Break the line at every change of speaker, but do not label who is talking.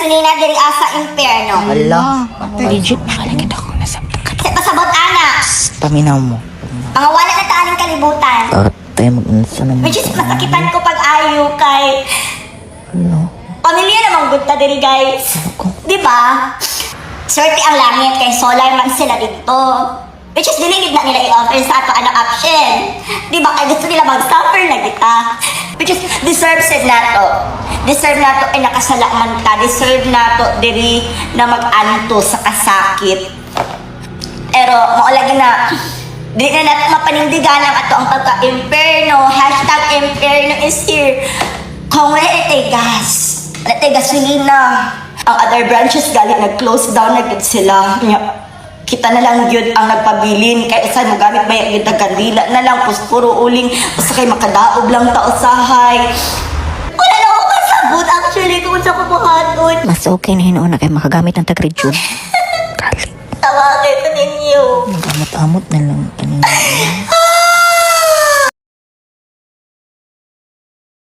gasolina diri asa impyerno.
Ala, legit pala kita kung nasabta ka.
Kasi pasabot ana.
Paminaw mo.
Mga wala na taaning kalibutan.
Ate, mag-unsa naman.
Which is masakitan ko pag ayo kay
Ano?
pamilya namang good ta diri guys.
Ako.
Di ba? Swerte ang langit kay solar man sila dito. Which is dinigid na nila i-offer sa ato anong option. Di ba? Kaya gusto nila mag-suffer na kita. Which is deserves it na to. Deserve na to ay nakasalaman ka. Deserve na to diri na mag-anto sa kasakit. Pero maulagi na di na natin mapanindigan ang ato ang pagka-imperno. #imperno is here. Kung wala itay gas, wala itay gasolina. Ang other branches galing nag-close down na gid sila. Kita na lang yun ang nagpabilin. Kaya saan mo gamit ba yung kandila na lang. Puro uling. Basta kayo makadaog lang tausahay. Wala na ako kasabot actually kung sa kubuhaton.
Mas okay na hinuon na kayo makagamit ng tag-rejuve. Galit.
Tawagin ko ninyo.
Gamot-amot na lang.